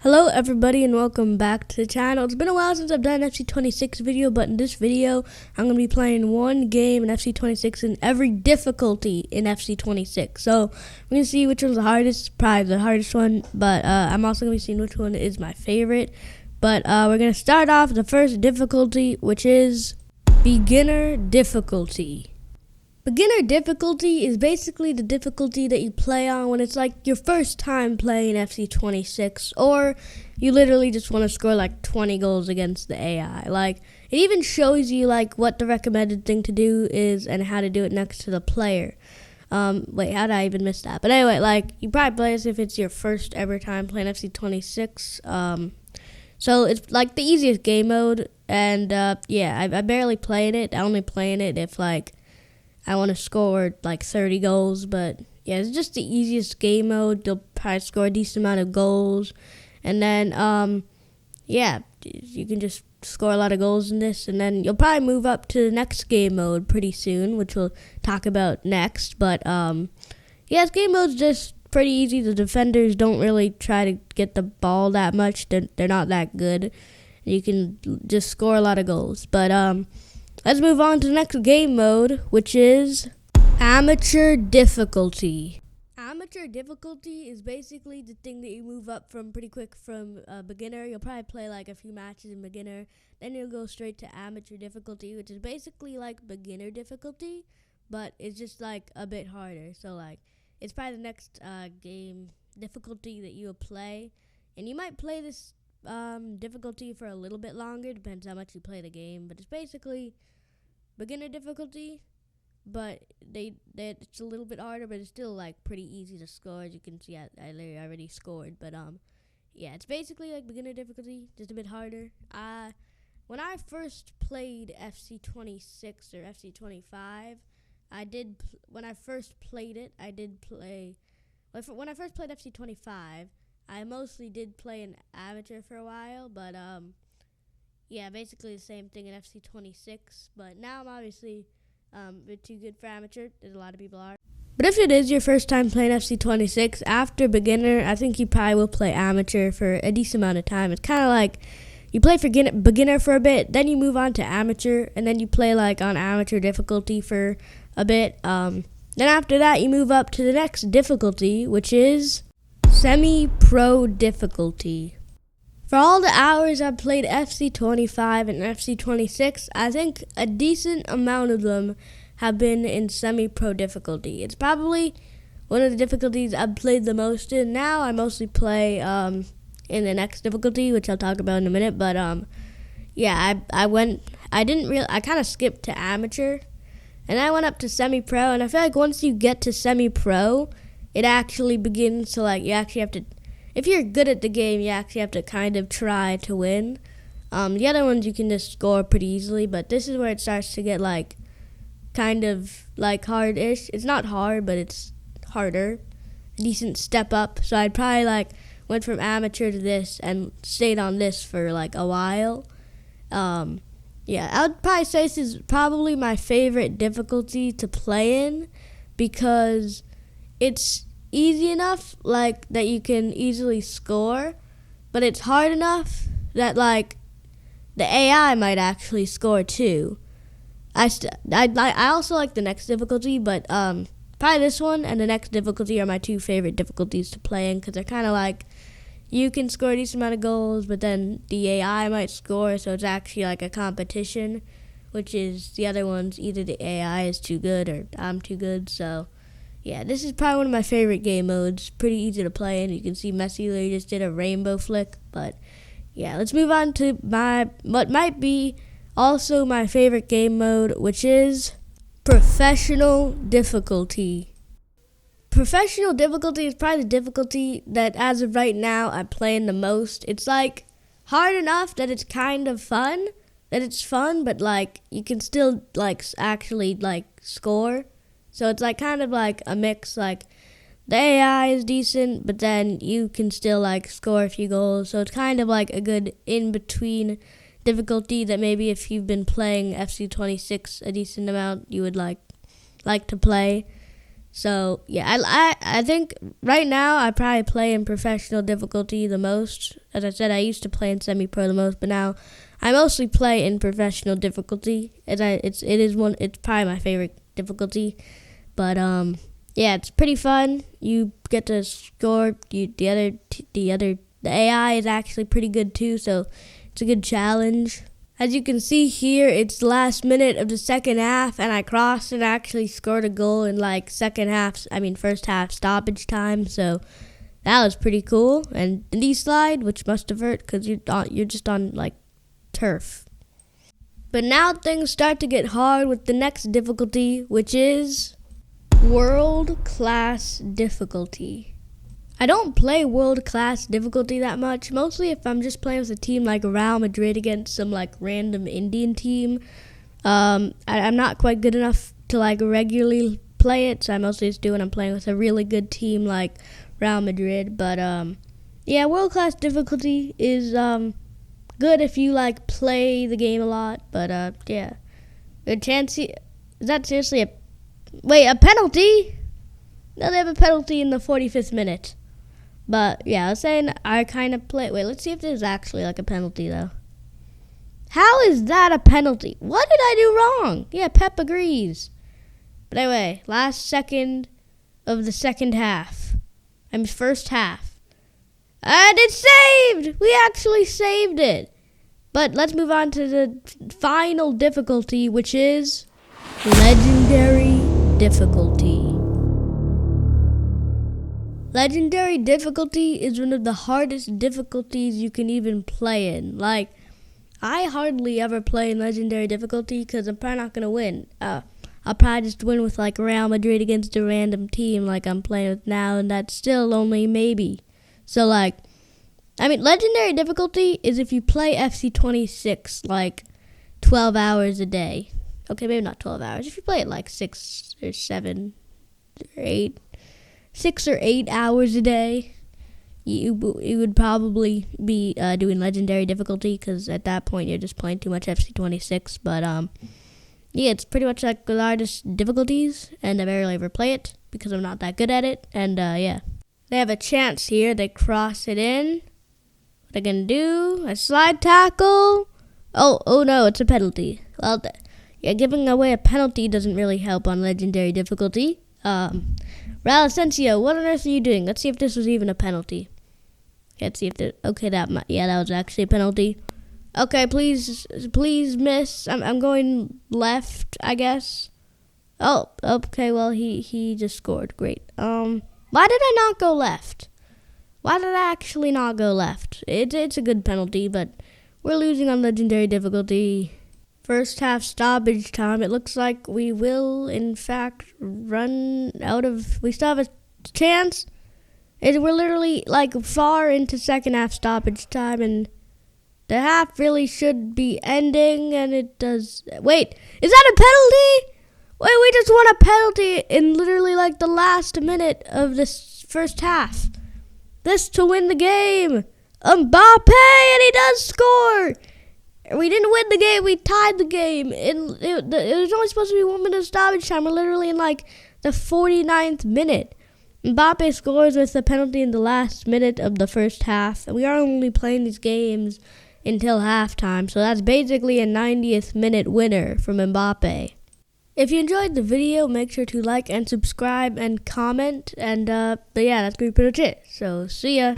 Hello everybody and welcome back to the channel. It's been a while since I've done an FC26 video, but in this video I'm going to be playing one game in FC26 in every difficulty in FC26. So we're going to see which one's the hardest, probably the hardest one, but I'm also going to be seeing which one is my favorite. But we're going to start off with the first difficulty, which is beginner difficulty. Beginner difficulty is basically the difficulty that you play on when it's like your first time playing FC26, or you literally just want to score like 20 goals against the AI. Like, it even shows you like what the recommended thing to do is and how to do it next to the player. Wait, how did I even miss that? But anyway, like, you probably play as if it's your first ever time playing FC26. So it's like the easiest game mode, and yeah, I barely played it. I only playing it if like I want to score like 30 goals, but yeah, it's just the easiest game mode. You'll probably score a decent amount of goals, and then yeah, you can just score a lot of goals in this, and then you'll probably move up to the next game mode pretty soon, which we'll talk about next. But yeah, this game mode's just pretty easy. The defenders don't really try to get the ball that much. They're not that good. You can just score a lot of goals, but let's move on to the next game mode, which is amateur difficulty. Amateur difficulty is basically the thing that you move up from pretty quick from beginner. You'll probably play like a few matches in beginner, then you'll go straight to amateur difficulty, which is basically like beginner difficulty, but it's just like a bit harder. So like, it's probably the next game difficulty that you'll play, and you might play this difficulty for a little bit longer, depends how much you play the game, but it's basically beginner difficulty, but it's a little bit harder, but it's still like pretty easy to score. As you can see, I already scored, but yeah, it's basically like beginner difficulty, just a bit harder. When I first played FC26 or FC25, when I first played it, when I first played FC25, I mostly did play in amateur for a while, but yeah, basically the same thing in FC26. But now I'm obviously a bit too good for amateur, as a lot of people are. But if it is your first time playing FC26, after beginner, I think you probably will play amateur for a decent amount of time. It's kind of like you play for beginner for a bit, then you move on to amateur, and then you play like on amateur difficulty for a bit. Then after that, you move up to the next difficulty, which is semi-pro difficulty. For all the hours I've played FC25 and FC26, I think a decent amount of them have been in semi-pro difficulty. It's probably one of the difficulties I've played the most in. Now I mostly play in the next difficulty, which I'll talk about in a minute. But yeah, I kind of skipped to amateur, and I went up to semi-pro. And I feel like once you get to semi-pro, it actually begins to like, you actually have to, if you're good at the game, you actually have to kind of try to win. The other ones you can just score pretty easily, but this is where it starts to get like kind of like hard-ish. It's not hard, but it's harder. A decent step up. So I'd probably like went from amateur to this and stayed on this for like a while. Yeah, I would probably say this is probably my favorite difficulty to play in, because it's easy enough like that you can easily score, but it's hard enough that like the AI might actually score too. I also like the next difficulty, but probably this one and the next difficulty are my two favorite difficulties to play in, because they're kind of like, you can score a decent amount of goals, but then the AI might score, so it's actually like a competition, which is the other ones, either the AI is too good or I'm too good. So yeah, this is probably one of my favorite game modes. Pretty easy to play in. You can see Messi there just did a rainbow flick. But yeah, let's move on to what might be also my favorite game mode, which is professional difficulty. Professional difficulty is probably the difficulty that, as of right now, I'm playing the most. It's like hard enough that it's kind of fun, but like you can still like actually like score. So it's like kind of like a mix, like the AI is decent, but then you can still like score a few goals. So it's kind of like a good in-between difficulty that maybe if you've been playing FC26 a decent amount, you would like to play. So yeah, I think right now I probably play in professional difficulty the most. As I said, I used to play in semi-pro the most, but now I mostly play in professional difficulty. It's probably my favorite difficulty. But yeah, it's pretty fun. You get to score. The AI is actually pretty good too, so it's a good challenge. As you can see here, it's the last minute of the second half, and I crossed and actually scored a goal in like first half stoppage time. So that was pretty cool. And the knee slide, which must have hurt because you're just on like turf. But now things start to get hard with the next difficulty, which is world class difficulty. I don't play world class difficulty that much, mostly if I'm just playing with a team like Real Madrid against some like random Indian team. I'm not quite good enough to like regularly play it, so I mostly just do when I'm playing with a really good team like Real Madrid. But yeah, world class difficulty is good if you like play the game a lot. But yeah, good chance. Is that seriously a penalty? No, they have a penalty in the 45th minute. But yeah, I was saying I kind of play. Wait, let's see if there's actually like a penalty though. How is that a penalty? What did I do wrong? Yeah, Pep agrees. But anyway, last second of the second half. First half. And it's saved! We actually saved it. But let's move on to the final difficulty, which is legendary difficulty. Legendary difficulty is one of the hardest difficulties you can even play in. Like, I hardly ever play in legendary difficulty because I'm probably not going to win. I'll probably just win with like Real Madrid against a random team like I'm playing with now, and that's still only maybe. So like, legendary difficulty is if you play FC26 like 12 hours a day. Okay, maybe not 12 hours. If you play it like 6 or 7 or 8. 6 or 8 hours a day, you would probably be doing legendary difficulty because at that point you're just playing too much FC26. But yeah, it's pretty much like the hardest difficulties, and I barely ever play it because I'm not that good at it. And yeah, they have a chance here. They cross it in. What are they gonna do? A slide tackle? Oh no, it's a penalty. Well, yeah, giving away a penalty doesn't really help on legendary difficulty. Raul Asensio, what on earth are you doing? Let's see if this was even a penalty. Let's see if that was actually a penalty. Okay, please miss. I'm going left, I guess. Oh, okay, well, he just scored. Great. Why did I not go left? Why did I actually not go left? It's a good penalty, but we're losing on legendary difficulty. First half stoppage time. It looks like we will, in fact, run out of... We still have a chance. We're literally, like, far into second half stoppage time, and the half really should be ending, and it does... Wait, is that a penalty? Wait, we just won a penalty in literally, like, the last minute of this first half. This to win the game. Mbappe, and he does score! We didn't win the game, we tied the game. It was only supposed to be 1 minute of stoppage time. We're literally in like the 49th minute. Mbappe scores with the penalty in the last minute of the first half. And we are only playing these games until halftime. So that's basically a 90th minute winner from Mbappe. If you enjoyed the video, make sure to like and subscribe and comment. And but yeah, that's pretty much it. So see ya.